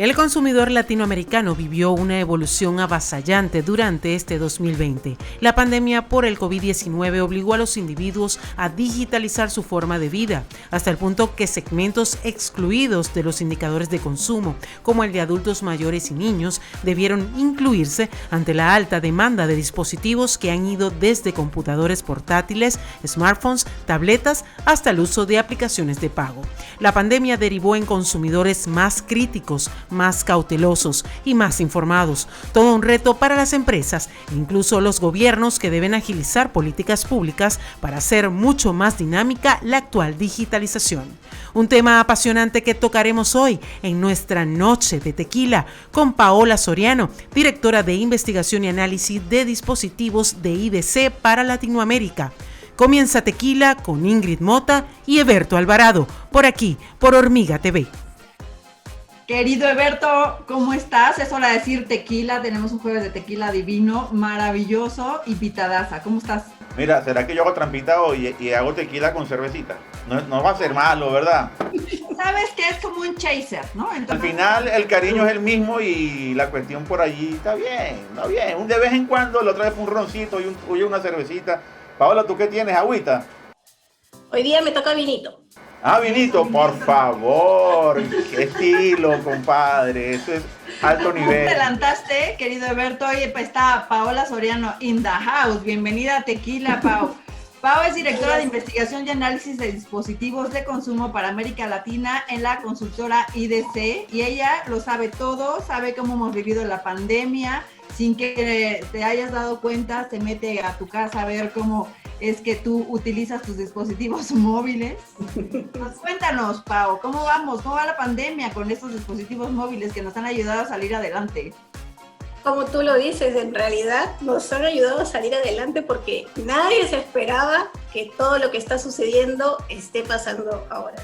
El consumidor latinoamericano vivió una evolución avasallante durante este 2020. La pandemia por el COVID-19 obligó a los individuos a digitalizar su forma de vida, hasta el punto que segmentos excluidos de los indicadores de consumo, como el de adultos mayores y niños, debieron incluirse ante la alta demanda de dispositivos que han ido desde computadores portátiles, smartphones, tabletas, hasta el uso de aplicaciones de pago. La pandemia derivó en consumidores más críticos, más cautelosos y más informados. Todo un reto para las empresas e incluso los gobiernos, que deben agilizar políticas públicas para hacer mucho más dinámica la actual digitalización. Un tema apasionante que tocaremos hoy en nuestra Noche de Tequila con Paola Soriano, directora de Investigación y Análisis de Dispositivos de IDC para Latinoamérica. Comienza Tequila con Ingrid Mota y Eberto Alvarado, por aquí, por Hormiga TV. Querido Eberto, ¿cómo estás? Es hora de decir tequila, tenemos un jueves de tequila divino, maravilloso y pitadaza. ¿Cómo estás? Mira, ¿será que yo hago trampita hoy y hago tequila con cervecita? No va a ser malo, ¿verdad? Sabes que es como un chaser, ¿no? Entonces, al final el cariño es el mismo y la cuestión por allí está bien. De vez en cuando, la otra vez fue un roncito y una cervecita. Paola, ¿tú qué tienes? ¿Agüita? Hoy día me toca vinito. Ah, vinito, por favor. Qué estilo, compadre. Eso es alto nivel. Te adelantaste, querido Eberto. Hoy está Paola Soriano in the house. Bienvenida a Tequila, Pau. Pau es directora de investigación y análisis de dispositivos de consumo para América Latina en la consultora IDC, y ella lo sabe todo, sabe cómo hemos vivido la pandemia. Sin que te hayas dado cuenta, se mete a tu casa a ver cómo es que tú utilizas tus dispositivos móviles. Pues cuéntanos, Pau, ¿cómo vamos? ¿Cómo va la pandemia con estos dispositivos móviles que nos han ayudado a salir adelante? Como tú lo dices, en realidad nos han ayudado a salir adelante porque nadie se esperaba que todo lo que está sucediendo esté pasando ahora.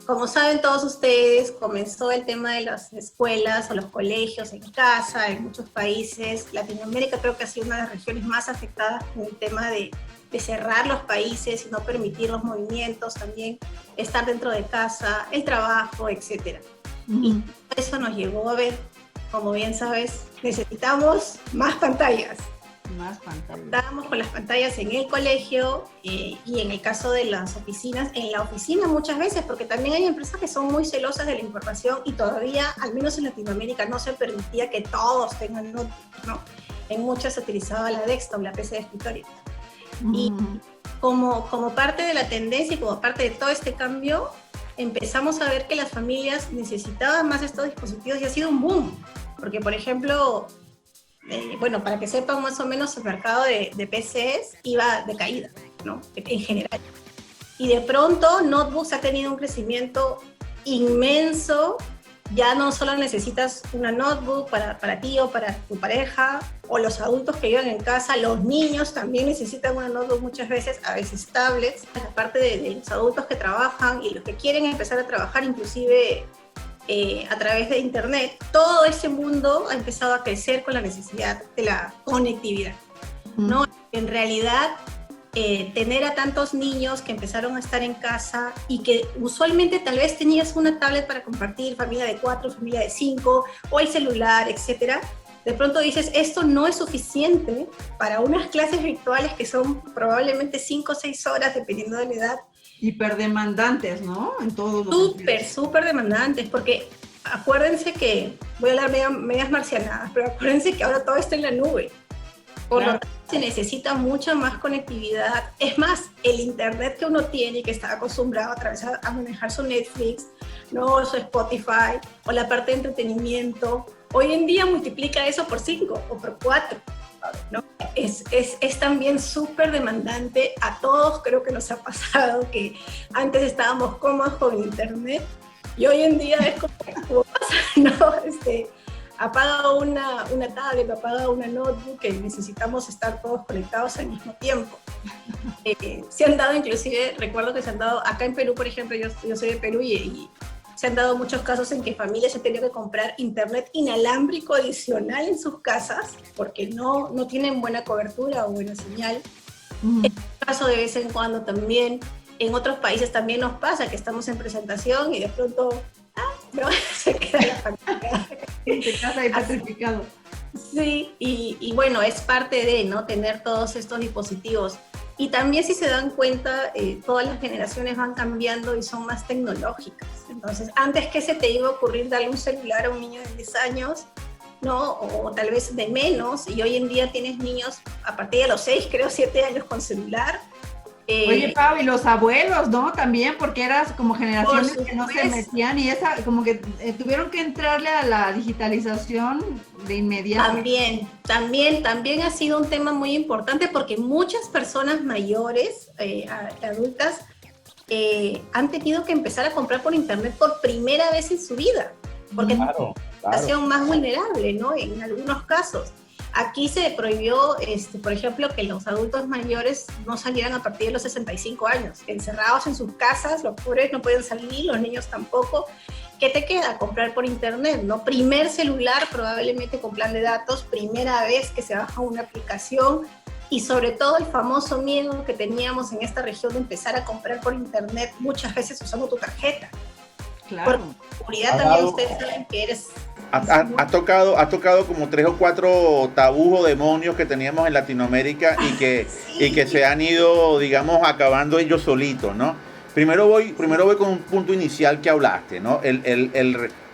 Como saben todos ustedes, comenzó el tema de las escuelas o los colegios en casa, en muchos países. Latinoamérica creo que ha sido una de las regiones más afectadas con el tema de cerrar los países y no permitir los movimientos, también estar dentro de casa, el trabajo, etc. Y eso nos llevó a ver, como bien sabes, necesitamos más pantallas. Estábamos con las pantallas en el colegio y en el caso de las oficinas, en la oficina muchas veces, porque también hay empresas que son muy celosas de la información y todavía, al menos en Latinoamérica, no se permitía que todos tengan notebook, ¿no? En muchas se utilizaba la desktop, la PC de escritorio. Y como parte de la tendencia y como parte de todo este cambio, empezamos a ver que las familias necesitaban más estos dispositivos y ha sido un boom, porque por ejemplo, bueno, para que sepan más o menos, el mercado de PCs iba de caída, ¿no? En general. Y de pronto, notebooks ha tenido un crecimiento inmenso. Ya no solo necesitas una notebook para ti o para tu pareja, o los adultos que viven en casa, los niños también necesitan una notebook muchas veces, a veces tablets. Aparte de los adultos que trabajan y los que quieren empezar a trabajar inclusive a través de internet, todo ese mundo ha empezado a crecer con la necesidad de la conectividad, ¿no? En realidad, tener a tantos niños que empezaron a estar en casa y que usualmente tal vez tenías una tablet para compartir, familia de 4, familia de 5, o el celular, etcétera, de pronto dices, esto no es suficiente para unas clases virtuales que son probablemente 5 o 6 horas, dependiendo de la edad. Hiperdemandantes, ¿no? En todo. Súper demandantes, porque acuérdense que, voy a hablar medias marcianadas, pero acuérdense que ahora todo está en la nube. Por lo tanto, se necesita mucha más conectividad. Es más, el internet que uno tiene y que está acostumbrado a manejar su Netflix, ¿no? Su Spotify, o la parte de entretenimiento, hoy en día multiplica eso por 5 o por 4. ¿No? Es también súper demandante. A todos creo que nos ha pasado que antes estábamos cómodos con internet y hoy en día es como pasa, ¿no? Apaga una tablet, apaga una notebook, que necesitamos estar todos conectados al mismo tiempo. Se han dado inclusive, recuerdo que se han dado acá en Perú, por ejemplo, yo soy de Perú y se han dado muchos casos en que familias han tenido que comprar internet inalámbrico adicional en sus casas porque no tienen buena cobertura o buena señal. En este caso, de vez en cuando también, en otros países también nos pasa que estamos en presentación y de pronto ¿no? Se queda la pantalla. Se casa ahí petrificado. Sí, y bueno, es parte de, ¿no?, tener todos estos dispositivos. Y también, si se dan cuenta, todas las generaciones van cambiando y son más tecnológicas. Entonces, antes, ¿qué se te iba a ocurrir darle un celular a un niño de 10 años? ¿No? O tal vez de menos, y hoy en día tienes niños a partir de los 6, creo, 7 años con celular. Oye, Pau, y los abuelos, ¿no? También, porque eras como generaciones que no se metían y esa, como que tuvieron que entrarle a la digitalización de inmediato. También ha sido un tema muy importante porque muchas personas mayores, adultas, han tenido que empezar a comprar por internet por primera vez en su vida, porque Claro. es la situación más vulnerable, ¿no? En algunos casos. Aquí se prohibió, por ejemplo, que los adultos mayores no salieran a partir de los 65 años, encerrados en sus casas, los pobres no pueden salir, los niños tampoco. ¿Qué te queda? Comprar por internet, ¿no? Primer celular, probablemente con plan de datos, primera vez que se baja una aplicación, y sobre todo el famoso miedo que teníamos en esta región de empezar a comprar por internet, muchas veces usando tu tarjeta. Claro. Por seguridad también ustedes saben que eres... Ha tocado como 3 o 4 tabús o demonios que teníamos en Latinoamérica y que se han ido, digamos, acabando ellos solitos, ¿no? Primero voy con un punto inicial que hablaste, ¿no?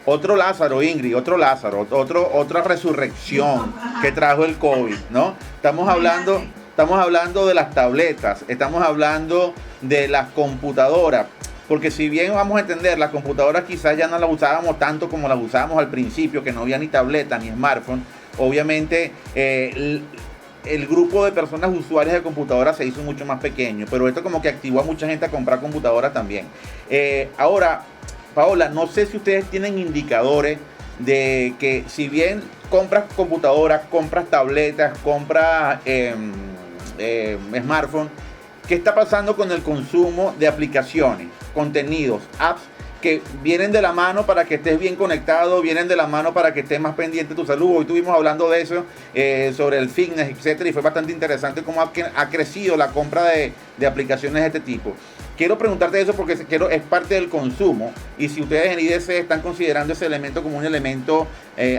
Otro Lázaro, Ingrid, otra resurrección que trajo el COVID, ¿no? Estamos hablando de las tabletas, estamos hablando de las computadoras. Porque si bien vamos a entender, las computadoras quizás ya no las usábamos tanto como las usábamos al principio, que no había ni tableta ni smartphone, obviamente el grupo de personas usuarias de computadoras se hizo mucho más pequeño, pero esto como que activó a mucha gente a comprar computadoras también. Ahora, Paola, no sé si ustedes tienen indicadores de que si bien compras computadoras, compras tabletas, compras smartphone, ¿qué está pasando con el consumo de aplicaciones, contenidos, apps que vienen de la mano para que estés bien conectado, vienen de la mano para que estés más pendiente de tu salud? Hoy estuvimos hablando de eso, sobre el fitness, etcétera, y fue bastante interesante cómo ha crecido la compra de aplicaciones de este tipo. Quiero preguntarte eso porque es parte del consumo, y si ustedes en IDC están considerando ese elemento como un elemento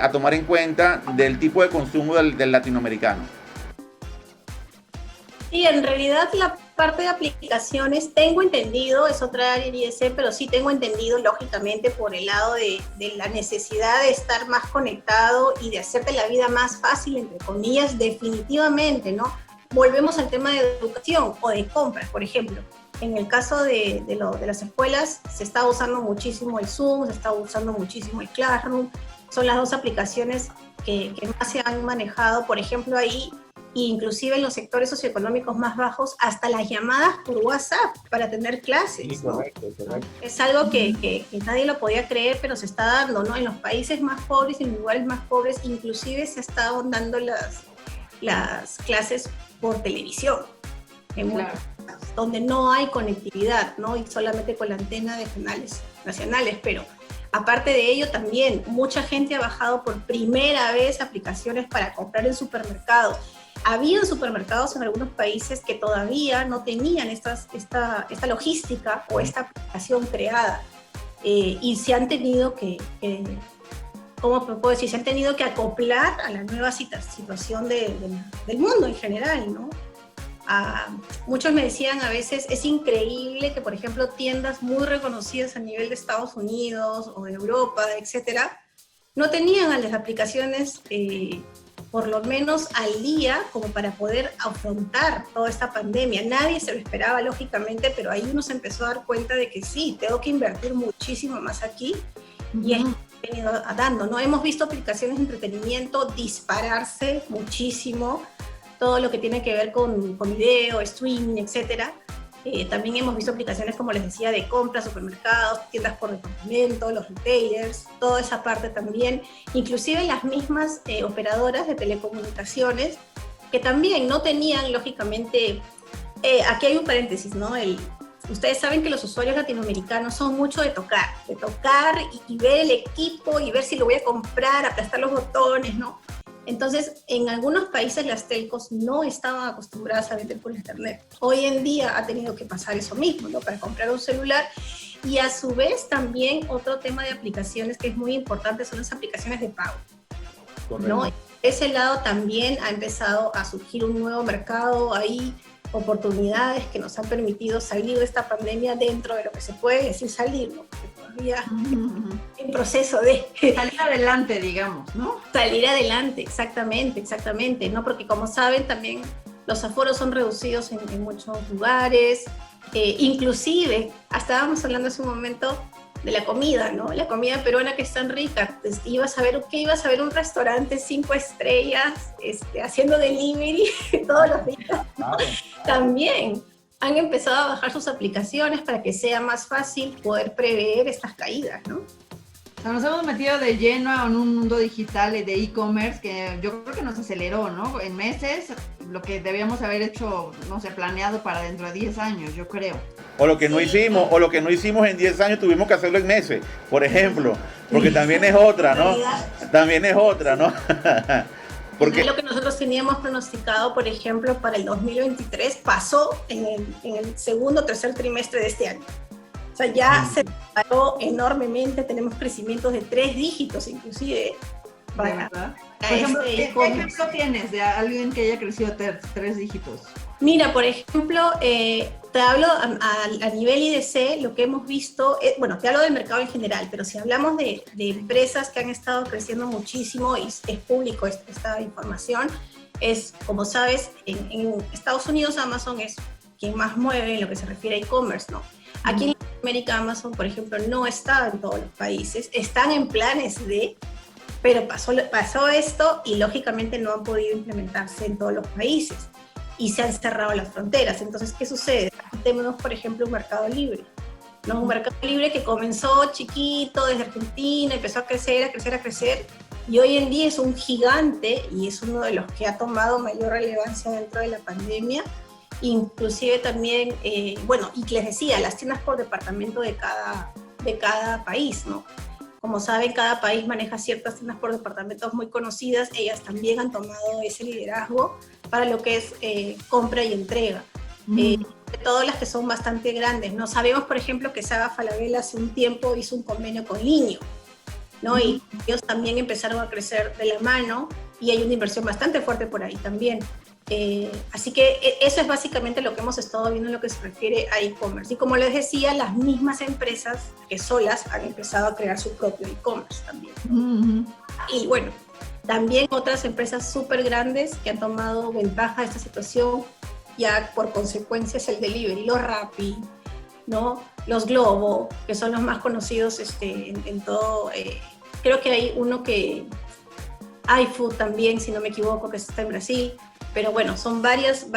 a tomar en cuenta del tipo de consumo del latinoamericano. Sí, en realidad la parte de aplicaciones, tengo entendido, es otra área en IDC, pero sí tengo entendido, lógicamente, por el lado de la necesidad de estar más conectado y de hacerte la vida más fácil, entre comillas, definitivamente, ¿no? Volvemos al tema de educación o de compras, por ejemplo. En el caso de las escuelas, se está usando muchísimo el Zoom, se está usando muchísimo el Classroom, son las dos aplicaciones que más se han manejado, por ejemplo, ahí. Inclusive en los sectores socioeconómicos más bajos, hasta las llamadas por WhatsApp para tener clases. Sí, correcto, ¿no? Correcto. Es algo que nadie lo podía creer, pero se está dando, ¿no? En los países más pobres, en lugares más pobres, inclusive se están dando las clases por televisión, claro, donde no hay conectividad, ¿no? Y solamente con la antena de canales nacionales, pero aparte de ello, también mucha gente ha bajado por primera vez aplicaciones para comprar en supermercados. Habían supermercados en algunos países que todavía no tenían esta logística o esta aplicación creada, y se han tenido ¿cómo puedo decir? Se han tenido que acoplar a la nueva situación del mundo en general, ¿no? Muchos me decían a veces, es increíble que, por ejemplo, tiendas muy reconocidas a nivel de Estados Unidos o de Europa, etcétera, no tenían las aplicaciones por lo menos al día como para poder afrontar toda esta pandemia. Nadie se lo esperaba, lógicamente, pero ahí uno se empezó a dar cuenta de que sí, tengo que invertir muchísimo más aquí, y es venido dando, ¿no? Hemos visto aplicaciones de entretenimiento dispararse muchísimo, todo lo que tiene que ver con video, streaming, etcétera. También hemos visto aplicaciones, como les decía, de compras, supermercados, tiendas por departamento, los retailers, toda esa parte también, inclusive las mismas operadoras de telecomunicaciones, que también no tenían, lógicamente, aquí hay un paréntesis, ¿no? Ustedes saben que los usuarios latinoamericanos son mucho de tocar y ver el equipo y ver si lo voy a comprar, aplastar los botones, ¿no? Entonces, en algunos países las telcos no estaban acostumbradas a vender por internet. Hoy en día ha tenido que pasar eso mismo, ¿no? Para comprar un celular. Y a su vez también otro tema de aplicaciones que es muy importante son las aplicaciones de pago. ¿No? Ese lado también ha empezado a surgir un nuevo mercado, hay oportunidades que nos han permitido salir de esta pandemia dentro de lo que se puede decir salir, ¿no? Porque todavía en proceso de salir adelante, digamos, ¿no? Salir adelante, exactamente, ¿no? Porque como saben también los aforos son reducidos en muchos lugares, inclusive, hasta estábamos hablando hace un momento de la comida, ¿no? La comida peruana que es tan rica. Pues, ibas a ver un restaurante 5 estrellas haciendo delivery todos los días. También han empezado a bajar sus aplicaciones para que sea más fácil poder prever estas caídas, ¿no? O sea, nos hemos metido de lleno en un mundo digital de e-commerce que yo creo que nos aceleró, ¿no? En meses, lo que debíamos haber hecho, no sé, planeado para dentro de 10 años, yo creo. O lo que no hicimos en 10 años tuvimos que hacerlo en meses, por ejemplo, porque también es otra, ¿no? Porque lo que nosotros teníamos pronosticado, por ejemplo, para el 2023 pasó en el segundo o tercer trimestre de este año. O sea, ya se disparó enormemente, tenemos crecimientos de 3 dígitos inclusive. Por ejemplo, ¿qué ejemplo tienes de alguien que haya crecido 3 dígitos? Mira, por ejemplo, te hablo a nivel IDC, lo que hemos visto, bueno, te hablo del mercado en general, pero si hablamos de empresas que han estado creciendo muchísimo, y es público esta información, es, como sabes, en Estados Unidos Amazon es quien más mueve en lo que se refiere a e-commerce, ¿no? Aquí en América Amazon, por ejemplo, no está en todos los países, están en planes de, pero pasó esto y lógicamente no han podido implementarse en todos los países. Y se han cerrado las fronteras. Entonces, ¿qué sucede? Aquí tenemos, por ejemplo, un mercado libre, ¿no? Un mercado libre que comenzó chiquito desde Argentina, empezó a crecer, y hoy en día es un gigante y es uno de los que ha tomado mayor relevancia dentro de la pandemia. Inclusive también, bueno, y les decía, las tiendas por departamento de cada país, ¿no? Como saben, cada país maneja ciertas tiendas por departamentos muy conocidas. Ellas también han tomado ese liderazgo para lo que es compra y entrega. De todas las que son bastante grandes, ¿no? Sabemos, por ejemplo, que Saga Falabella hace un tiempo hizo un convenio con Linio, ¿no? Y ellos también empezaron a crecer de la mano y hay una inversión bastante fuerte por ahí también. Así que eso es básicamente lo que hemos estado viendo en lo que se refiere a e-commerce. Y como les decía, las mismas empresas que solas han empezado a crear su propio e-commerce también. Y bueno, también otras empresas súper grandes que han tomado ventaja de esta situación, ya por consecuencia es el delivery, los Rappi, ¿no? Los Globo, que son los más conocidos en todo. Creo que hay uno que, iFood también, si no me equivoco, que está en Brasil. Pero bueno, son varias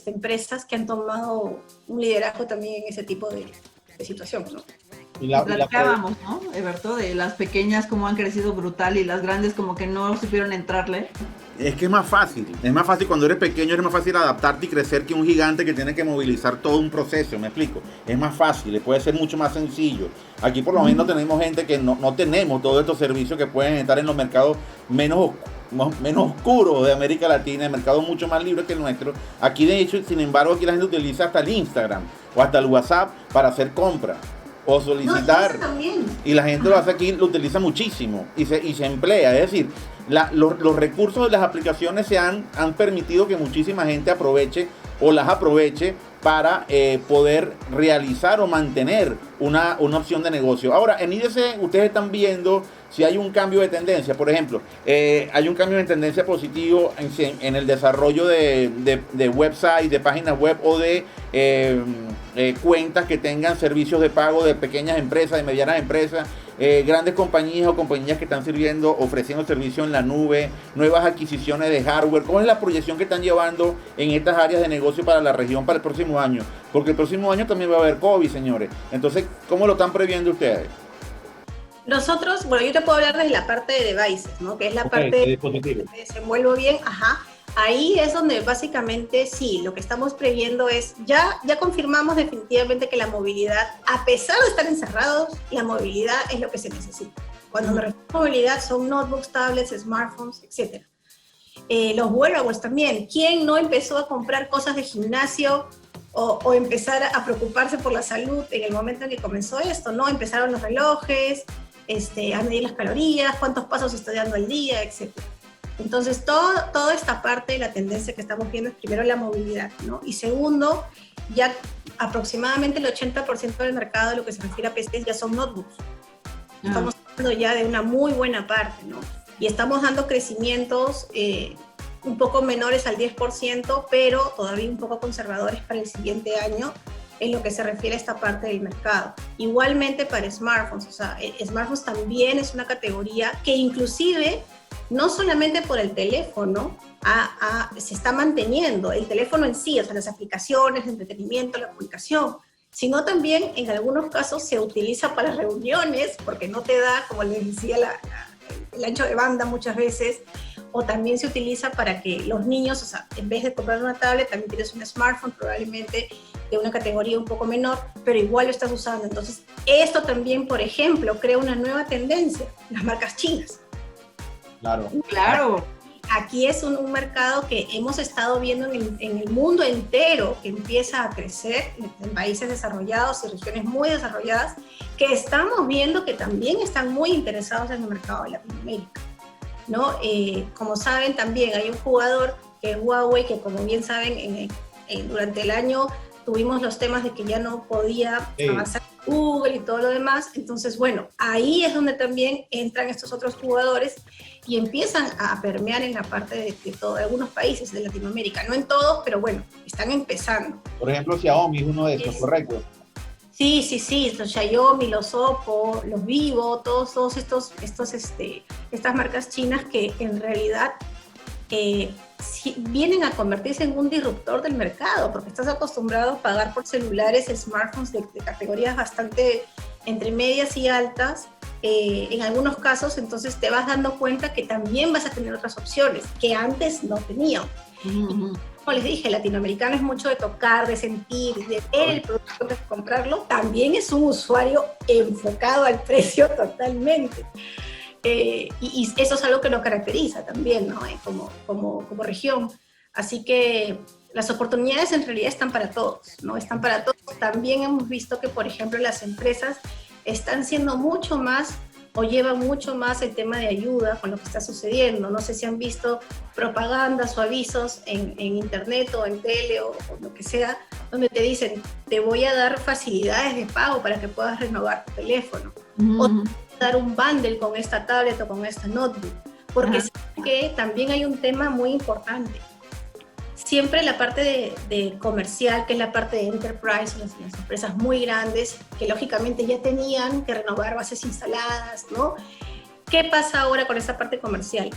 empresas que han tomado un liderazgo también en ese tipo de situación, ¿no? Platicábamos, ¿no, Eberto? De las pequeñas cómo han crecido brutal y las grandes como que no supieron entrarle. Es que es más fácil cuando eres pequeño, es más fácil adaptarte y crecer que un gigante que tiene que movilizar todo un proceso, ¿me explico? Es más fácil, puede ser mucho más sencillo. Aquí por lo menos tenemos gente que no tenemos todos estos servicios que pueden estar en los mercados menos oscuros de América Latina, el mercado mucho más libre que el nuestro. Aquí de hecho, sin embargo, aquí la gente utiliza hasta el Instagram o hasta el WhatsApp para hacer compras o solicitar. No, y la gente lo hace aquí, lo utiliza muchísimo y se emplea. Es decir, los recursos de las aplicaciones han permitido que muchísima gente aproveche para poder realizar o mantener una opción de negocio. Ahora, en IDC ustedes están viendo si hay un cambio de tendencia. Por ejemplo, hay un cambio de tendencia positivo en el desarrollo de websites, de páginas web o de cuentas que tengan servicios de pago de pequeñas empresas, de medianas empresas, grandes compañías o compañías que están ofreciendo servicios en la nube, nuevas adquisiciones de hardware. ¿Cómo es la proyección que están llevando en estas áreas de negocio para la región para el próximo año? Porque el próximo año también va a haber COVID, señores. Entonces, ¿cómo lo están previendo ustedes? Nosotros, bueno, yo te puedo hablar desde la parte de devices, ¿no? Que es la parte de dispositivos. Me desenvuelvo bien, Ahí es donde básicamente sí, lo que estamos previendo es, ya confirmamos definitivamente que la movilidad, a pesar de estar encerrados, la movilidad es lo que se necesita. Cuando me refiero a movilidad son notebooks, tablets, smartphones, etc. Los wearables también. ¿Quién no empezó a comprar cosas de gimnasio o empezar a preocuparse por la salud en el momento en que comenzó esto, ¿no? Empezaron los relojes, a medir las calorías, cuántos pasos estoy dando al día, etc. Entonces, toda esta parte de la tendencia que estamos viendo es primero la movilidad, ¿no? Y segundo, ya aproximadamente el 80% del mercado de lo que se refiere a PCs ya son notebooks. Estamos hablando ya de una muy buena parte, ¿no? Y estamos dando crecimientos un poco menores al 10%, pero todavía un poco conservadores para el siguiente año en lo que se refiere a esta parte del mercado. Igualmente para smartphones, o sea, smartphones también es una categoría que inclusive no solamente por el teléfono se está manteniendo, el teléfono en sí, o sea, las aplicaciones, el entretenimiento, la comunicación, sino también en algunos casos se utiliza para reuniones, porque no te da, como les decía, el ancho de banda muchas veces, o también se utiliza para que los niños, o sea, en vez de comprar una tablet, también tienes un smartphone, probablemente de una categoría un poco menor, pero igual lo estás usando. Entonces, esto también, por ejemplo, crea una nueva tendencia, las marcas chinas. Claro. Aquí es un mercado que hemos estado viendo en el mundo entero, que empieza a crecer en países desarrollados y regiones muy desarrolladas, que estamos viendo que también están muy interesados en el mercado de Latinoamérica, ¿no? Como saben, también hay un jugador que es Huawei, que como bien saben, durante el año tuvimos los temas de que ya no podía avanzar Google y todo lo demás. Entonces, bueno, ahí es donde también entran estos otros jugadores y empiezan a permear en la parte de algunos países de Latinoamérica. No en todos, pero bueno, están empezando. Por ejemplo, Xiaomi es uno de estos, ¿correcto? Sí, los Xiaomi, los Oppo, los Vivo, todos estas marcas chinas que en realidad vienen a convertirse en un disruptor del mercado, porque estás acostumbrado a pagar por celulares, smartphones de categorías bastante entre medias y altas, en algunos casos. Entonces te vas dando cuenta que también vas a tener otras opciones que antes no tenían. Como les dije, el latinoamericano es mucho de tocar, de sentir, de ver el producto antes de comprarlo. También es un usuario enfocado al precio totalmente. Y eso es algo que nos caracteriza también, ¿no? Como región. Así que las oportunidades en realidad están para todos, ¿no? Están para todos. También hemos visto que, por ejemplo, las empresas están siendo mucho más o llevan mucho más el tema de ayuda con lo que está sucediendo. No sé si han visto propagandas o avisos en internet o en tele o lo que sea, donde te dicen, te voy a dar facilidades de pago para que puedas renovar tu teléfono. O te voy a dar un bundle con esta tablet o con esta notebook. Porque sé que también hay un tema muy importante. Siempre la parte de comercial, que es la parte de enterprise, las empresas muy grandes, que lógicamente ya tenían que renovar bases instaladas, ¿no? ¿Qué pasa ahora con esa parte comercial?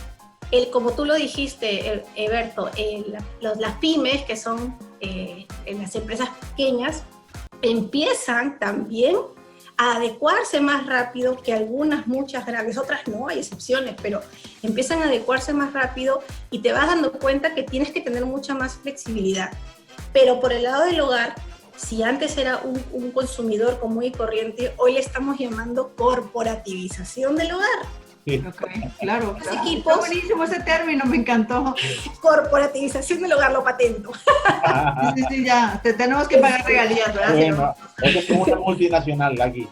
Como tú lo dijiste, Eberto, las pymes, que son las empresas pequeñas, empiezan también a adecuarse más rápido que muchas grandes, otras no, hay excepciones, pero empiezan a adecuarse más rápido y te vas dando cuenta que tienes que tener mucha más flexibilidad. Pero por el lado del hogar, si antes era un consumidor común y corriente, hoy le estamos llamando corporativización del hogar. Okay, claro. Los equipos, está buenísimo ese término, me encantó. Corporativización del hogar, lo patento. Sí, ya, tenemos que pagar regalías, ¿verdad? Bueno, eso es como una multinacional aquí.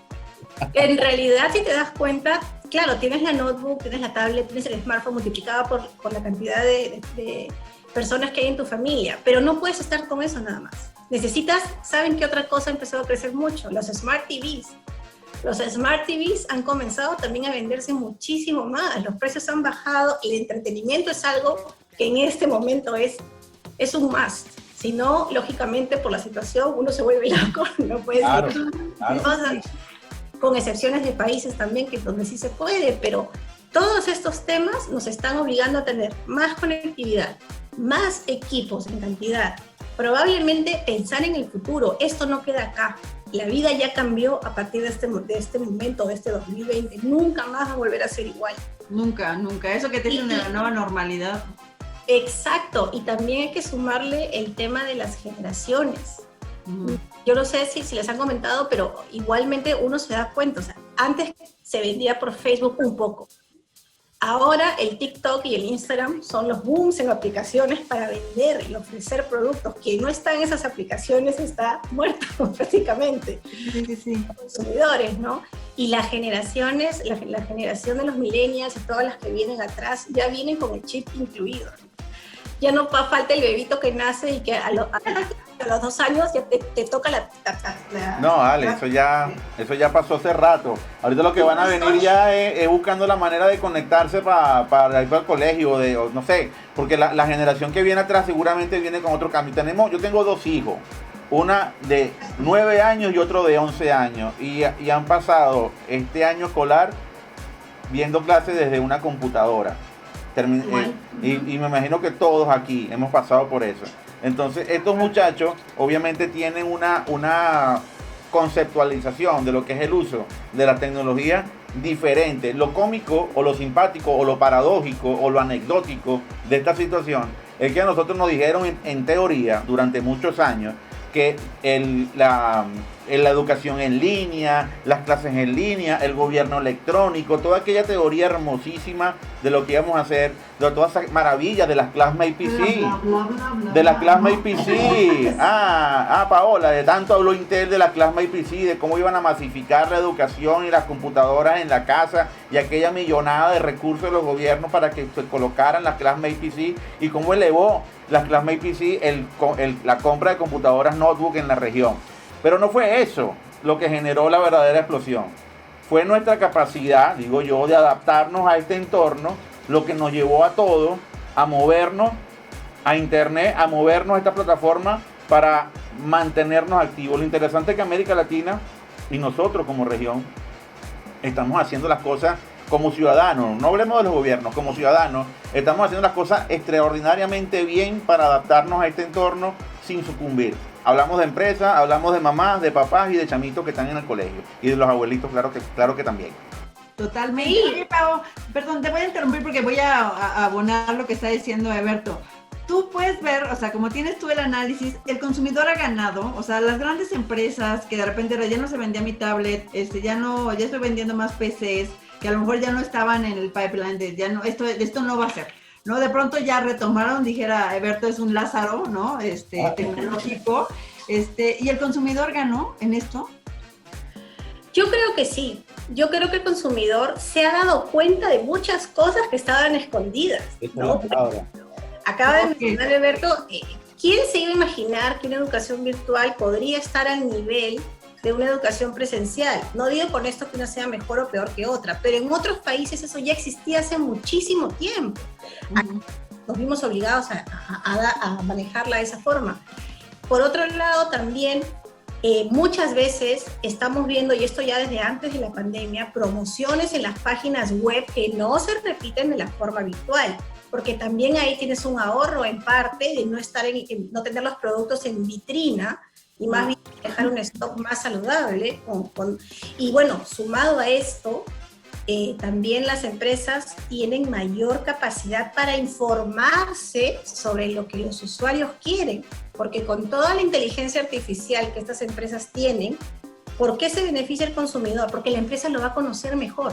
En realidad, si te das cuenta, claro, tienes la notebook, tienes la tablet, tienes el smartphone multiplicado por la cantidad de personas que hay en tu familia, pero no puedes estar con eso nada más. ¿Saben qué otra cosa ha empezado a crecer mucho? Los Smart TVs. Los Smart TVs han comenzado también a venderse muchísimo más, los precios han bajado, el entretenimiento es algo que en este momento es un must. Si no, lógicamente por la situación uno se vuelve loco, no puede ser. Claro. Con excepciones de países también donde sí se puede, pero todos estos temas nos están obligando a tener más conectividad, más equipos en cantidad. Probablemente pensar en el futuro, esto no queda acá. La vida ya cambió a partir de este momento, de este 2020. Nunca más va a volver a ser igual. Nunca. Eso que te dicen de la nueva normalidad. Exacto. Y también hay que sumarle el tema de las generaciones. Yo no sé si les han comentado, pero igualmente uno se da cuenta. O sea, antes se vendía por Facebook un poco. Ahora el TikTok y el Instagram son los booms en aplicaciones para vender y ofrecer productos. Quien no está en esas aplicaciones está muerto prácticamente. Sí. Consumidores, ¿no? Y las generaciones, la generación de los millennials y todas las que vienen atrás ya vienen con el chip incluido. Ya no falta el bebito que nace y que a los 2 años ya te toca la... No, Ale, eso ya pasó hace rato. Ahorita lo que van a venir ya es buscando la manera de conectarse para ir al colegio, o no sé, porque la generación que viene atrás seguramente viene con otro cambio. Yo tengo 2 hijos, una de 9 años y otro de 11 años, y han pasado este año escolar viendo clases desde una computadora. Y me imagino que todos aquí hemos pasado por eso. Entonces, estos muchachos obviamente tienen una conceptualización de lo que es el uso de la tecnología diferente. Lo cómico o lo simpático o lo paradójico o lo anecdótico de esta situación es que a nosotros nos dijeron en teoría durante muchos años que la educación en línea, las clases en línea, el gobierno electrónico, toda aquella teoría hermosísima de lo que íbamos a hacer, de todas esas maravillas de las Classmate PC, de las Classmate PC. Paola, de tanto habló Intel de la Classmate PC, de cómo iban a masificar la educación y las computadoras en la casa y aquella millonada de recursos de los gobiernos para que se colocaran las Classmate PC y cómo elevó las Classmate PC la compra de computadoras notebook en la región. Pero no fue eso lo que generó la verdadera explosión. Fue nuestra capacidad, digo yo, de adaptarnos a este entorno, lo que nos llevó a todos a movernos a Internet, a movernos a esta plataforma para mantenernos activos. Lo interesante es que América Latina y nosotros como región estamos haciendo las cosas como ciudadanos, no hablemos de los gobiernos, como ciudadanos, estamos haciendo las cosas extraordinariamente bien para adaptarnos a este entorno sin sucumbir. Hablamos de empresas, hablamos de mamás, de papás y de chamitos que están en el colegio. Y de los abuelitos, claro que también. Totalmente. Oye, Pau, perdón, te voy a interrumpir porque voy a abonar lo que está diciendo Eberto. Tú puedes ver, o sea, como tienes tú el análisis, el consumidor ha ganado, o sea, las grandes empresas que de repente ya no se vendía mi tablet, ya estoy vendiendo más PCs, que a lo mejor ya no estaban en el pipeline de ya no, esto no va a ser, ¿no? De pronto ya retomaron, dijera Eberto, es un Lázaro, ¿no? Tecnológico, y el consumidor ganó en esto. Yo creo que sí. Yo creo que el consumidor se ha dado cuenta de muchas cosas que estaban escondidas, ¿no? Acaba de mencionar Alberto, ¿quién se iba a imaginar que una educación virtual podría estar al nivel de una educación presencial? No digo con esto que una sea mejor o peor que otra, pero en otros países eso ya existía hace muchísimo tiempo. Nos vimos obligados a manejarla de esa forma. Por otro lado, también muchas veces estamos viendo, y esto ya desde antes de la pandemia, promociones en las páginas web que no se repiten de la forma virtual, porque también ahí tienes un ahorro en parte de no tener los productos en vitrina y más bien dejar un stock más saludable. Y bueno, sumado a esto, también las empresas tienen mayor capacidad para informarse sobre lo que los usuarios quieren, porque con toda la inteligencia artificial que estas empresas tienen, ¿por qué se beneficia el consumidor? Porque la empresa lo va a conocer mejor.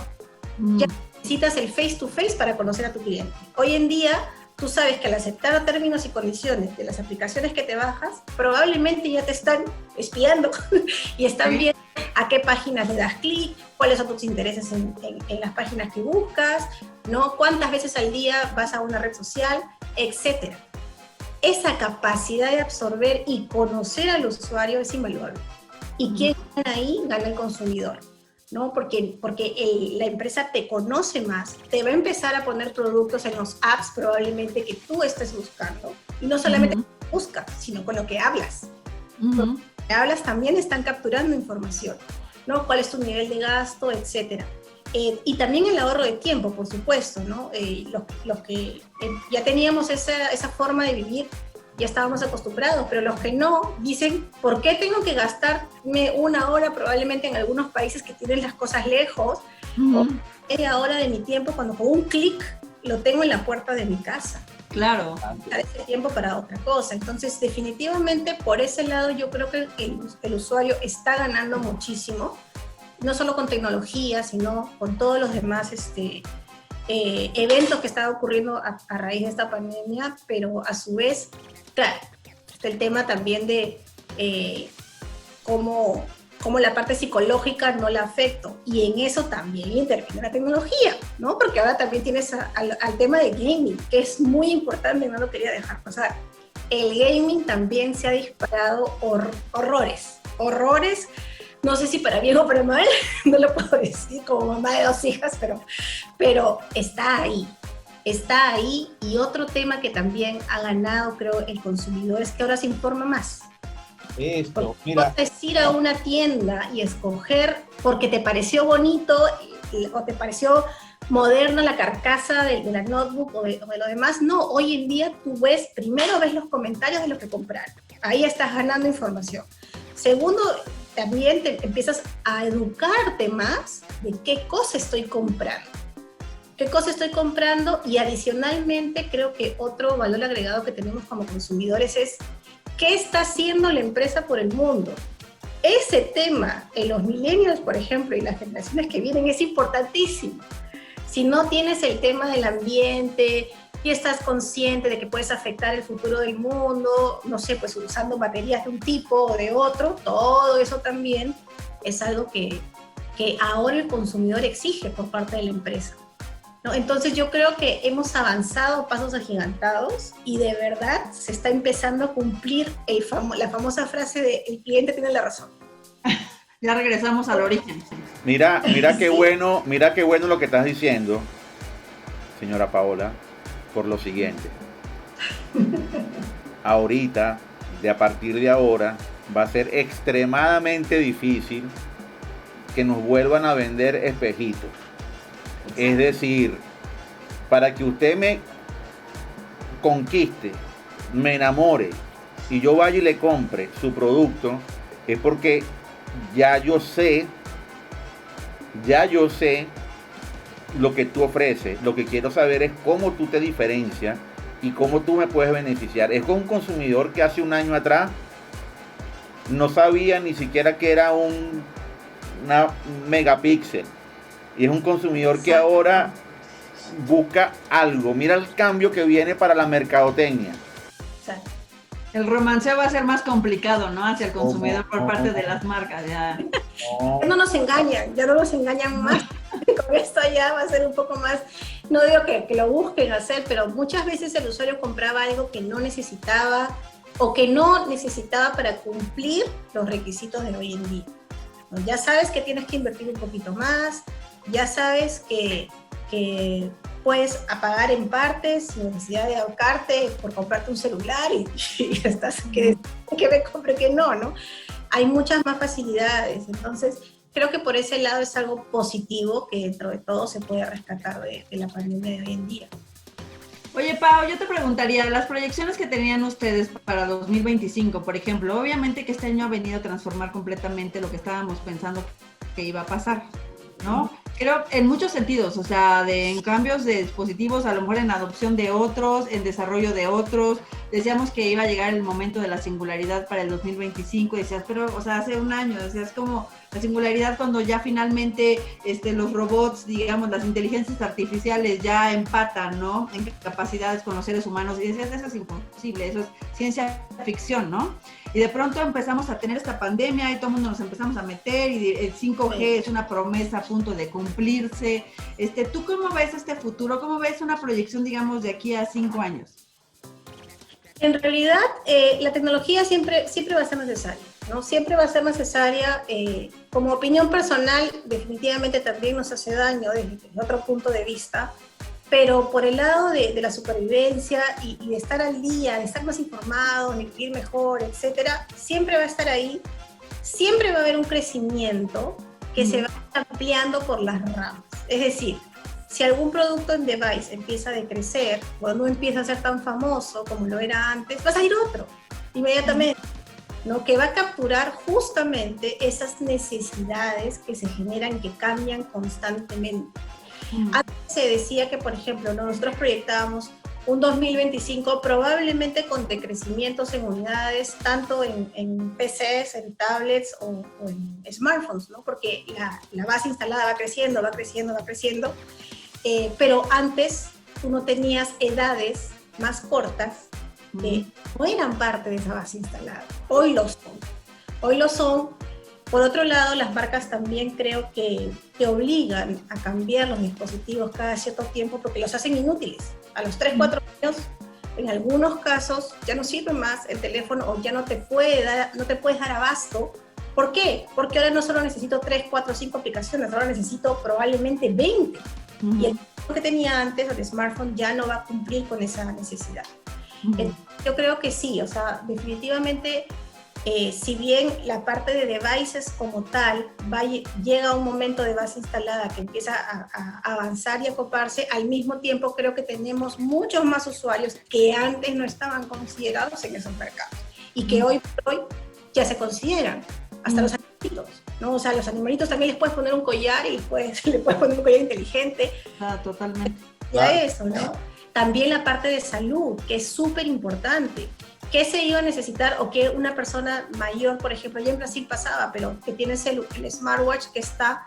Ya necesitas el face to face para conocer a tu cliente. Hoy en día, tú sabes que al aceptar términos y condiciones de las aplicaciones que te bajas, probablemente ya te están espiando y están viendo a qué páginas le das clic, cuáles son tus intereses en las páginas que buscas, ¿no? Cuántas veces al día vas a una red social, etcétera. Esa capacidad de absorber y conocer al usuario es invaluable. ¿Y quién gana ahí? Gana el consumidor, ¿no? Porque la empresa te conoce más, te va a empezar a poner productos en los apps probablemente que tú estés buscando. Y no solamente buscas, sino con lo que hablas. Con lo que hablas también están capturando información, ¿no? ¿Cuál es tu nivel de gasto, etcétera? Y también el ahorro de tiempo, por supuesto, ¿no? Los que ya teníamos esa forma de vivir, ya estábamos acostumbrados, pero los que no, dicen, ¿por qué tengo que gastarme 1 hora probablemente en algunos países que tienen las cosas lejos, o media hora de mi tiempo cuando con un clic lo tengo en la puerta de mi casa? Claro. Ese tiempo para otra cosa. Entonces, definitivamente, por ese lado, yo creo que el usuario está ganando muchísimo, no solo con tecnología, sino con todos los demás eventos que estaban ocurriendo a raíz de esta pandemia, pero a su vez, claro, está el tema también de cómo la parte psicológica no la afectó, y en eso también interviene la tecnología, ¿no? Porque ahora también tienes al tema de gaming, que es muy importante, no lo quería dejar pasar. El gaming también se ha disparado horrores, no sé si para bien o para mal, no lo puedo decir como mamá de 2 hijas, pero está ahí. Y otro tema que también ha ganado, creo, el consumidor es que ahora se informa más. Esto, mira. Puedes ir a una tienda y escoger porque te pareció bonito o te pareció moderna la carcasa de la notebook o de lo demás. No, hoy en día tú primero ves los comentarios de lo que compraron. Ahí estás ganando información. Segundo, también te empiezas a educarte más de qué cosa estoy comprando. Y adicionalmente creo que otro valor agregado que tenemos como consumidores es ¿qué está haciendo la empresa por el mundo? Ese tema en los millennials, por ejemplo, y las generaciones que vienen es importantísimo. Si no tienes el tema del ambiente y estás consciente de que puedes afectar el futuro del mundo, no sé, pues usando baterías de un tipo o de otro, todo eso también es algo que ahora el consumidor exige por parte de la empresa, ¿no? Entonces yo creo que hemos avanzado pasos agigantados y de verdad se está empezando a cumplir la famosa frase de el cliente tiene la razón. Ya regresamos al origen. Mira qué bueno lo que estás diciendo, señora Paola, por lo siguiente. Ahorita, a partir de ahora, va a ser extremadamente difícil que nos vuelvan a vender espejitos. Es decir, para que usted me conquiste, me enamore y yo vaya y le compre su producto, es porque ya yo sé lo que tú ofreces. Lo que quiero saber es cómo tú te diferencias y cómo tú me puedes beneficiar. Es con un consumidor que hace un año atrás no sabía ni siquiera que era una megapíxel. Y es un consumidor que ahora busca algo. Mira el cambio que viene para la mercadotecnia. Exacto. El romanceo va a ser más complicado, ¿no? Hacia el consumidor por parte de las marcas. Ya no nos engañan más. Con esto ya va a ser un poco más, no digo que lo busquen hacer, pero muchas veces el usuario compraba algo que no necesitaba o que no necesitaba para cumplir los requisitos de hoy en día. Ya sabes que tienes que invertir un poquito más, ya sabes que puedes pagar en partes sin necesidad de ahorcarte por comprarte un celular y estás que me compre que no. Hay muchas más facilidades, entonces creo que por ese lado es algo positivo que dentro de todo se puede rescatar de la pandemia de hoy en día. Oye, Pau, yo te preguntaría, las proyecciones que tenían ustedes para 2025, por ejemplo, obviamente que este año ha venido a transformar completamente lo que estábamos pensando que iba a pasar, ¿no? Creo en muchos sentidos, o sea, en cambios de dispositivos, a lo mejor en adopción de otros, en desarrollo de otros. Decíamos que iba a llegar el momento de la singularidad para el 2025, decías, pero, o sea, hace un año, decías como la singularidad cuando ya finalmente los robots, digamos, las inteligencias artificiales ya empatan, ¿no? En capacidades con los seres humanos, y decías, eso es imposible, eso es ciencia ficción, ¿no? Y de pronto empezamos a tener esta pandemia y todo el mundo nos empezamos a meter y el 5G es una promesa a punto de cumplirse. ¿Tú cómo ves este futuro? ¿Cómo ves una proyección, digamos, de aquí a 5 años? En realidad, la tecnología siempre va a ser necesaria, ¿no? Siempre va a ser necesaria. Como opinión personal, definitivamente también nos hace daño desde otro punto de vista, pero por el lado de la supervivencia y de estar al día, de estar más informado, de vivir mejor, etcétera, siempre va a estar ahí. Siempre va a haber un crecimiento que se va ampliando por las ramas. Es decir, si algún producto en device empieza a decrecer o no empieza a ser tan famoso como lo era antes, va a salir otro inmediatamente, ¿no? Que va a capturar justamente esas necesidades que se generan, que cambian constantemente. Antes se decía que, por ejemplo, nosotros proyectábamos un 2025 probablemente con decrecimientos en unidades, tanto en PCs, en tablets o en smartphones, ¿no? Porque la base instalada va creciendo, pero antes tú no tenías edades más cortas que no eran parte de esa base instalada. Hoy lo son. Hoy lo son. Por otro lado, las marcas también creo que obligan a cambiar los dispositivos cada cierto tiempo porque los hacen inútiles. A los 3, 4 años, en algunos casos, ya no sirve más el teléfono o ya no te puedes dar abasto. ¿Por qué? Porque ahora no solo necesito 3, 4, 5 aplicaciones, ahora necesito probablemente 20. Y el que tenía antes, el smartphone, ya no va a cumplir con esa necesidad. Yo creo que sí, o sea, definitivamente, si bien la parte de devices como tal llega un momento de base instalada que empieza a avanzar y acoplarse, al mismo tiempo creo que tenemos muchos más usuarios que antes no estaban considerados en esos mercados y que hoy por hoy ya se consideran, hasta los animalitos, ¿no? O sea, los animalitos también les puedes poner un collar y le puedes poner un collar inteligente. Totalmente. Ya eso, ¿no? También la parte de salud, que es súper importante. ¿Qué se iba a necesitar o que una persona mayor, por ejemplo, ya en Brasil pasaba, pero que tienes el smartwatch que está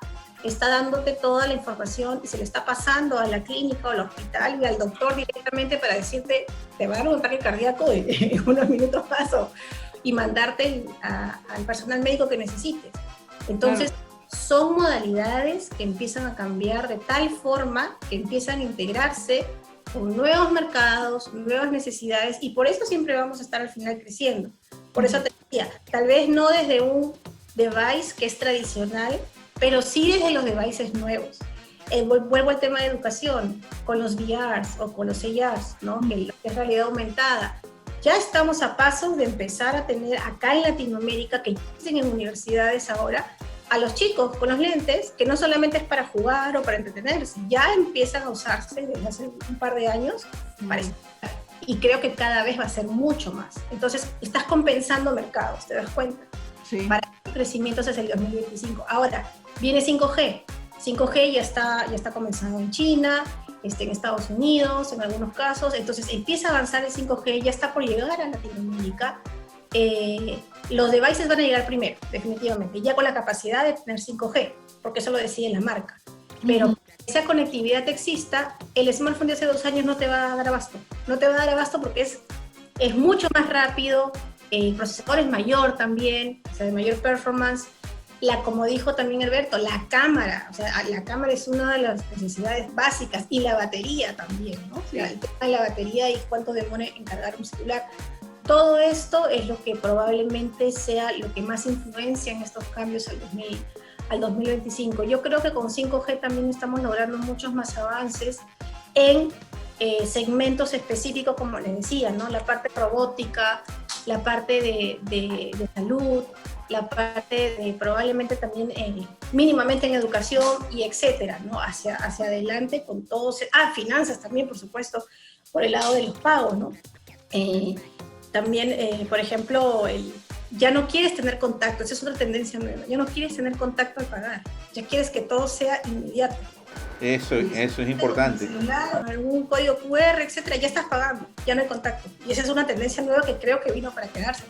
dándote toda la información y se le está pasando a la clínica o al hospital y al doctor directamente para decirte, te va a dar un ataque cardíaco en unos minutos paso y mandarte al personal médico que necesites? Entonces, son modalidades que empiezan a cambiar de tal forma que empiezan a integrarse con nuevos mercados, nuevas necesidades, y por eso siempre vamos a estar al final creciendo. Por eso te decía, tal vez no desde un device que es tradicional, pero sí desde los devices nuevos. Vuelvo al tema de educación, con los VRs o con los ARs, ¿no? Que es realidad aumentada. Ya estamos a pasos de empezar a tener acá en Latinoamérica, que existen en universidades ahora, a los chicos con los lentes, que no solamente es para jugar o para entretenerse, ya empiezan a usarse desde hace un par de años para estudiar. Y creo que cada vez va a ser mucho más. Entonces, estás compensando mercados, ¿te das cuenta? Sí. Para el crecimiento hacia el 2025. Ahora, viene 5G. 5G ya está comenzando en China, en Estados Unidos, en algunos casos. Entonces, empieza a avanzar el 5G, ya está por llegar a Latinoamérica. Los devices van a llegar primero, definitivamente, ya con la capacidad de tener 5G, porque eso lo decide la marca. Pero para que esa conectividad exista, el smartphone de hace 2 años no te va a dar abasto. No te va a dar abasto porque es mucho más rápido, el procesador es mayor también, o sea, de mayor performance. Como dijo también Alberto, la cámara, o sea, la cámara es una de las necesidades básicas, y la batería también, ¿no? O sea, el tema de la batería y cuánto demora en cargar un celular. Todo esto es lo que probablemente sea lo que más influencia en estos cambios al 2025. Yo creo que con 5G también estamos logrando muchos más avances en segmentos específicos, como les decía, ¿no? La parte robótica, la parte de salud, la parte de probablemente también mínimamente en educación y etcétera, ¿no? Hacia adelante con todos. Finanzas también, por supuesto, por el lado de los pagos, ¿no? También, por ejemplo, ya no quieres tener contacto, esa es otra tendencia nueva, ya no quieres tener contacto al pagar, ya quieres que todo sea inmediato. Eso es importante. Celular, algún código QR, etcétera, ya estás pagando, ya no hay contacto. Y esa es una tendencia nueva que creo que vino para quedarse.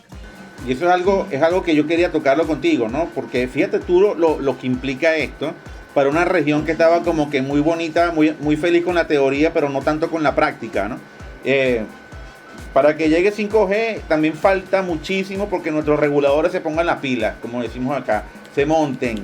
Y eso es algo que yo quería tocarlo contigo, ¿no? Porque fíjate tú lo que implica esto para una región que estaba como que muy bonita, muy feliz con la teoría, pero no tanto con la práctica, ¿no? Para que llegue 5G también falta muchísimo porque nuestros reguladores se pongan las pilas, como decimos acá, se monten,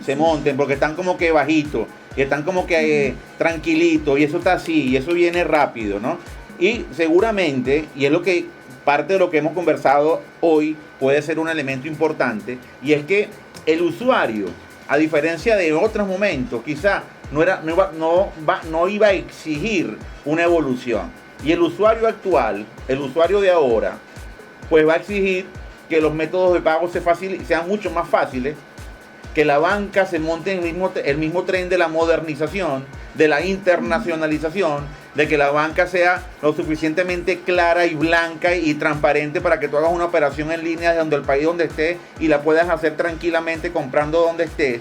porque están como que bajitos, y están como que tranquilitos, y eso está así, y eso viene rápido, ¿no? Y seguramente, y es lo que parte de lo que hemos conversado hoy, puede ser un elemento importante, y es que el usuario, a diferencia de otros momentos, quizá no iba a exigir una evolución. Y el usuario actual, el usuario de ahora, pues va a exigir que los métodos de pago sean mucho más fáciles, que la banca se monte en el mismo tren de la modernización, de la internacionalización, de que la banca sea lo suficientemente clara y blanca y transparente para que tú hagas una operación en línea desde el país donde estés y la puedas hacer tranquilamente comprando donde estés.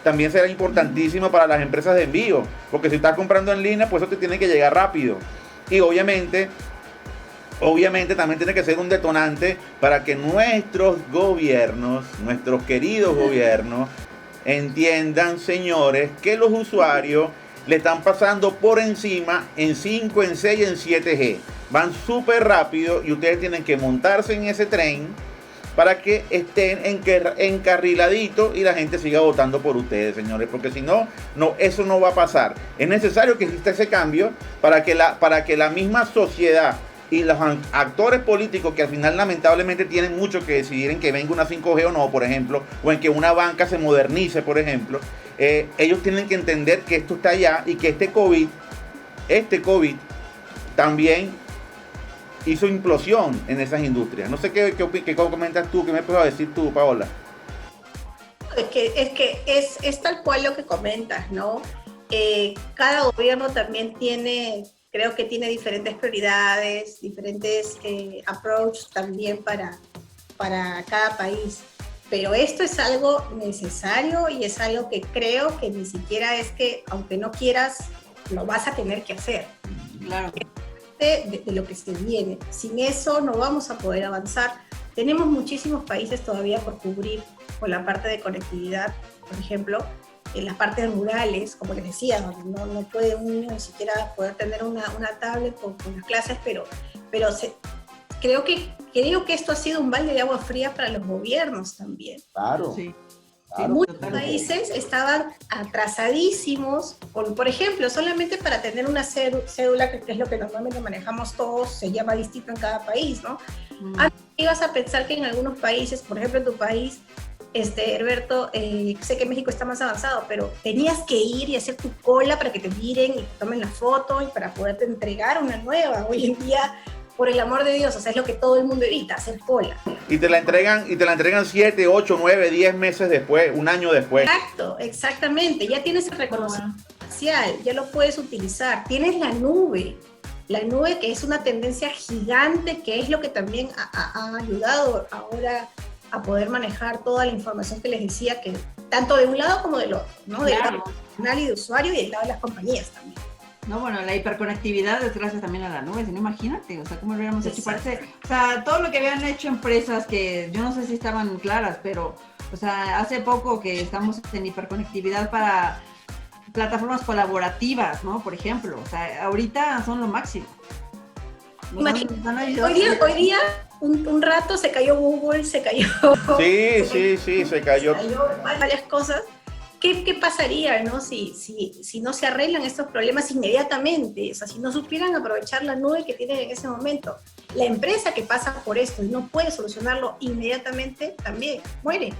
También será importantísimo para las empresas de envío, porque si estás comprando en línea, pues eso te tiene que llegar rápido. Y obviamente también tiene que ser un detonante para que nuestros gobiernos, nuestros queridos gobiernos, entiendan, señores, que los usuarios le están pasando por encima en 5, en 6, en 7G. Van súper rápido y ustedes tienen que montarse en ese tren para que estén encarriladitos y la gente siga votando por ustedes, señores, porque si no, eso no va a pasar. Es necesario que exista ese cambio para que la misma sociedad y los actores políticos, que al final lamentablemente tienen mucho que decidir en que venga una 5G o no, por ejemplo, o en que una banca se modernice, por ejemplo, ellos tienen que entender que esto está allá y que este COVID también hizo implosión en esas industrias. No sé qué comentas tú, qué me puedes decir tú, Paola. Es tal cual lo que comentas, ¿no? Cada gobierno también creo que tiene diferentes prioridades, diferentes approach también para cada país. Pero esto es algo necesario y es algo que creo que ni siquiera es que, aunque no quieras, lo vas a tener que hacer. Claro. De lo que se viene. Sin eso no vamos a poder avanzar. Tenemos muchísimos países todavía por cubrir con la parte de conectividad, por ejemplo, en las partes rurales, como les decía, no puede uno ni siquiera poder tener una tablet con las clases, pero creo que esto ha sido un balde de agua fría para los gobiernos también. Claro. Sí. Claro, muchos países estaban atrasadísimos, por ejemplo, solamente para tener una cédula, que es lo que normalmente manejamos todos, se llama distinto en cada país, ¿no? Antes ibas a pensar que en algunos países, por ejemplo en tu país, Herberto, sé que México está más avanzado, pero tenías que ir y hacer tu cola para que te miren y te tomen la foto y para poderte entregar una nueva. Hoy en día, por el amor de Dios, o sea, es lo que todo el mundo evita, hacer cola. Y te la entregan 7, 8, 9, 10 meses después, un año después. Exacto, exactamente. Ya tienes el reconocimiento facial, ya lo puedes utilizar. Tienes la nube que es una tendencia gigante, que es lo que también ha ayudado ahora a poder manejar toda la información que les decía, que tanto de un lado como del otro, ¿no? Del lado personal y de usuario y del lado de las compañías también. No, bueno, la hiperconectividad es gracias también a la nube, si no, imagínate, o sea, cómo lo hubiéramos hecho, parece, o sea, todo lo que habían hecho empresas que yo no sé si estaban claras, pero, o sea, hace poco que estamos en hiperconectividad para plataformas colaborativas, ¿no? Por ejemplo, o sea, ahorita son lo máximo. Hoy día un rato se cayó Google, se cayó... Sí, se cayó. Varias cosas. ¿Qué pasaría, ¿no? Si no se arreglan estos problemas inmediatamente? O sea, si no supieran aprovechar la nube que tienen en ese momento. La empresa que pasa por esto y no puede solucionarlo inmediatamente también muere.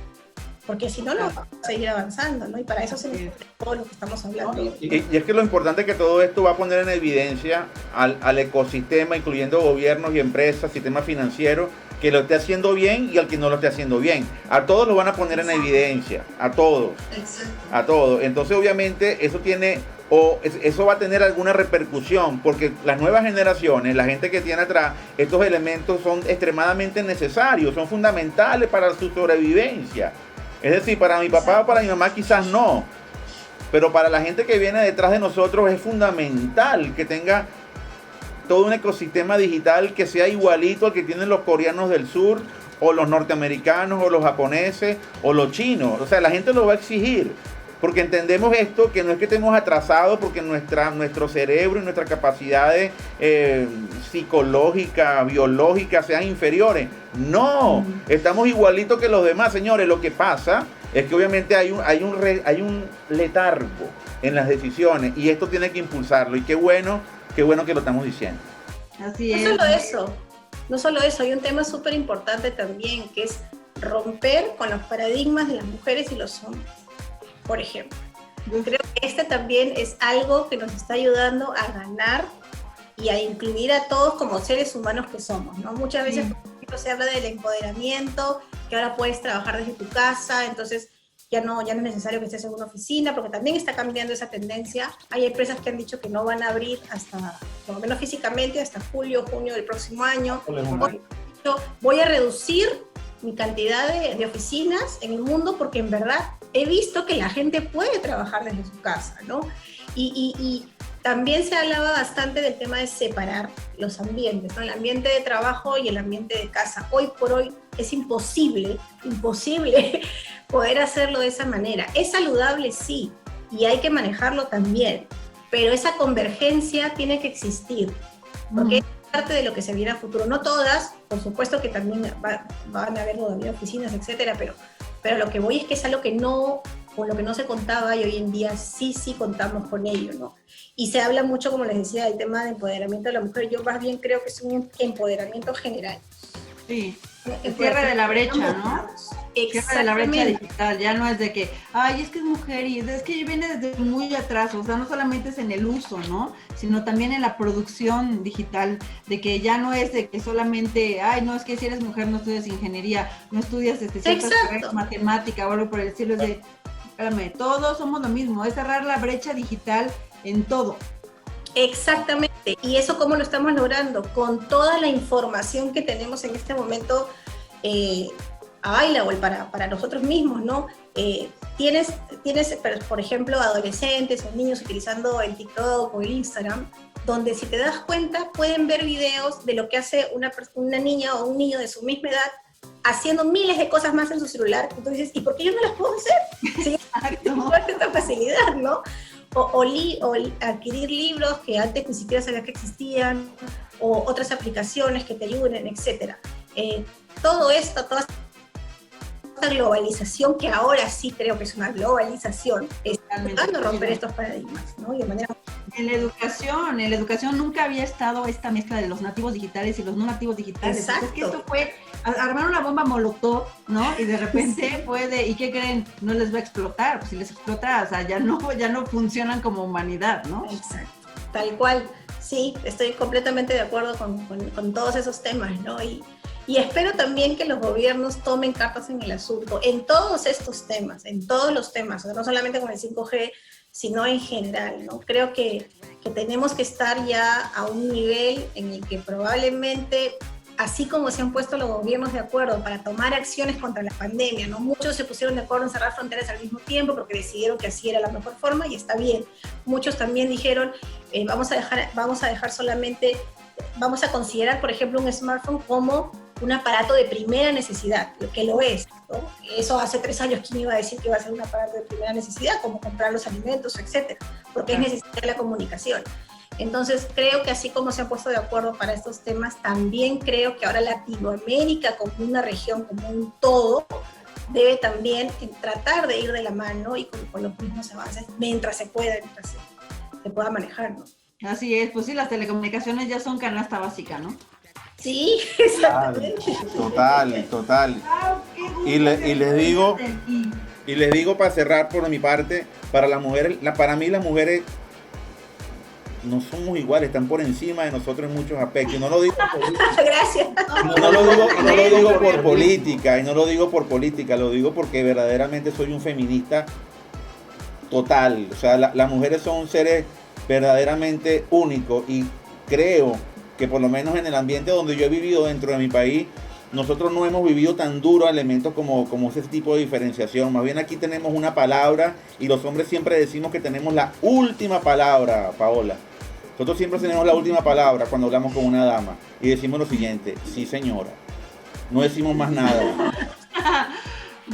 Porque si no, no va a seguir avanzando, ¿no? Y para eso se necesita todo lo que estamos hablando. Y es que lo importante es que todo esto va a poner en evidencia al ecosistema, incluyendo gobiernos y empresas, sistema financiero, que lo esté haciendo bien y al que no lo esté haciendo bien. A todos lo van a poner en evidencia, a todos. A todos. Entonces, obviamente, eso va a tener alguna repercusión, porque las nuevas generaciones, la gente que tiene atrás, estos elementos son extremadamente necesarios, son fundamentales para su sobrevivencia. Es decir, para mi papá o para mi mamá quizás no, pero para la gente que viene detrás de nosotros es fundamental que tenga todo un ecosistema digital que sea igualito al que tienen los coreanos del sur, o los norteamericanos, o los japoneses, o los chinos. O sea, la gente lo va a exigir, porque entendemos esto, que no es que estemos atrasados porque nuestro cerebro y nuestras capacidades psicológicas, biológicas sean inferiores. No, estamos igualitos que los demás, señores. Lo que pasa es que obviamente hay un letargo en las decisiones y esto tiene que impulsarlo. Y qué bueno que lo estamos diciendo. Así es. No solo eso, hay un tema súper importante también, que es romper con los paradigmas de las mujeres y los hombres. Por ejemplo, yo creo que este también es algo que nos está ayudando a ganar y a incluir a todos como seres humanos que somos, ¿no? Muchas veces, por ejemplo, se habla del empoderamiento, que ahora puedes trabajar desde tu casa, entonces ya no es necesario que estés en una oficina, porque también está cambiando esa tendencia. Hay empresas que han dicho que no van a abrir hasta, por lo menos físicamente, hasta julio, junio del próximo año. Voy a reducir mi cantidad de oficinas en el mundo porque en verdad he visto que la gente puede trabajar desde su casa, ¿no? Y también se hablaba bastante del tema de separar los ambientes, ¿no? El ambiente de trabajo y el ambiente de casa. Hoy por hoy es imposible poder hacerlo de esa manera. Es saludable, sí, y hay que manejarlo también, pero esa convergencia tiene que existir, porque es parte de lo que se viene a futuro. No todas, por supuesto que también van a haber todavía oficinas, etcétera, pero lo que voy es que es algo que no, con lo que no se contaba y hoy en día sí contamos con ello, ¿no? Y se habla mucho, como les decía, del tema de empoderamiento de la mujer. Yo más bien creo que es un empoderamiento general. Sí, el cierre de la brecha, ¿no? Cierre de la brecha digital, ya no es de que, ay, es que es mujer y es que viene desde muy atrás, o sea, no solamente es en el uso, ¿no? Sino también en la producción digital, de que ya no es de que solamente, ay, no, es que si eres mujer no estudias ingeniería, no estudias ciertas carreras, matemática o algo por el estilo, es de, espérame, todos somos lo mismo, es cerrar la brecha digital en todo. Exactamente, y eso cómo lo estamos logrando, con toda la información que tenemos en este momento available para nosotros mismos, ¿no? Tienes, por ejemplo, adolescentes o niños utilizando el TikTok o el Instagram, donde si te das cuenta pueden ver videos de lo que hace una niña o un niño de su misma edad haciendo miles de cosas más en su celular. Entonces dices, ¿y por qué yo no las puedo hacer? Sí, con esta facilidad, ¿no? O adquirir libros que antes ni siquiera sabías que existían, o otras aplicaciones que te ayuden, etc. Todo esto, toda esta globalización, que ahora sí creo que es una globalización, está tratando de romper estos paradigmas, ¿no? Y de manera... En la educación nunca había estado esta mezcla de los nativos digitales y los no nativos digitales. Exacto. Es que esto fue armar una bomba molotov, ¿no? Y de repente ¿y qué creen? No les va a explotar. Pues si les explota, o sea, ya no funcionan como humanidad, ¿no? Exacto, tal cual. Sí, estoy completamente de acuerdo con todos esos temas, ¿no? Y espero también que los gobiernos tomen cartas en el asunto, en todos estos temas, en todos los temas, o sea, no solamente con el 5G, sino en general, ¿no? Creo que tenemos que estar ya a un nivel en el que probablemente, así como se han puesto los gobiernos de acuerdo para tomar acciones contra la pandemia, ¿no? Muchos se pusieron de acuerdo en cerrar fronteras al mismo tiempo porque decidieron que así era la mejor forma y está bien. Muchos también dijeron, vamos a considerar, por ejemplo, un smartphone como un aparato de primera necesidad, lo que lo es, ¿no? Eso hace 3 años, ¿quién iba a decir que iba a ser un aparato de primera necesidad, como comprar los alimentos, etcétera? Porque es necesaria la comunicación. Entonces, creo que así como se han puesto de acuerdo para estos temas, también creo que ahora Latinoamérica, como una región, como un todo, debe también tratar de ir de la mano y con los mismos avances mientras se pueda manejar, ¿no? Así es, pues sí, las telecomunicaciones ya son canasta básica, ¿no? Sí, exactamente. Total. Y les digo para cerrar por mi parte, para las mujeres, para mí las mujeres no somos iguales, están por encima de nosotros en muchos aspectos. Y no lo digo Gracias. No lo digo por política, y no lo digo por política, lo digo porque verdaderamente soy un feminista total. O sea, las mujeres son seres verdaderamente únicos y creo que por lo menos en el ambiente donde yo he vivido dentro de mi país, nosotros no hemos vivido tan duros elementos como ese tipo de diferenciación. Más bien aquí tenemos una palabra y los hombres siempre decimos que tenemos la última palabra, Paola. Nosotros siempre tenemos la última palabra cuando hablamos con una dama y decimos lo siguiente: sí, señora. No decimos más nada.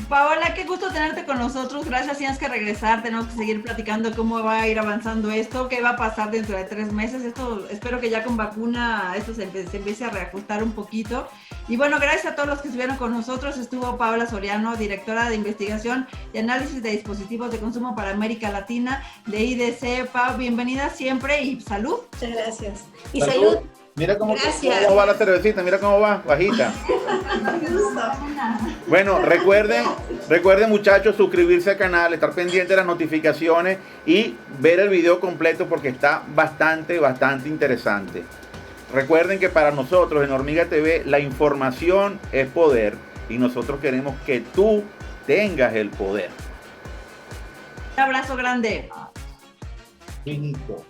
Paola, qué gusto tenerte con nosotros. Gracias, tienes que regresar, tenemos que seguir platicando cómo va a ir avanzando esto, qué va a pasar dentro de 3 meses. Esto, espero que ya con vacuna esto se empiece a reajustar un poquito. Y bueno, gracias a todos los que estuvieron con nosotros. Estuvo Paola Soriano, directora de investigación y análisis de dispositivos de consumo para América Latina de IDC. Pau, bienvenida siempre y salud. Muchas gracias. Y salud. Mira cómo va la cervecita, mira cómo va, bajita. Bueno, recuerden muchachos, suscribirse al canal, estar pendiente de las notificaciones y ver el video completo porque está bastante interesante. Recuerden que para nosotros en Hormiga TV la información es poder y nosotros queremos que tú tengas el poder. Un abrazo grande. Finito.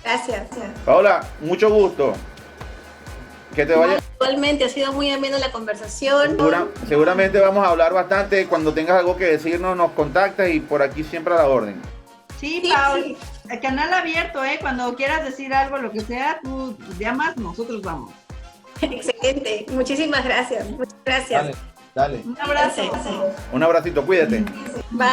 Gracias. Paola, mucho gusto. Que te vaya. Igualmente, ha sido muy amena la conversación. Seguramente vamos a hablar bastante. Cuando tengas algo que decirnos, nos contactas y por aquí siempre a la orden. Sí, Paola. Sí. El canal abierto, cuando quieras decir algo, lo que sea, tú llamas, nosotros vamos. Excelente. Muchísimas gracias. Muchas gracias. Dale. Un abrazo. Un abracito, cuídate. Bye.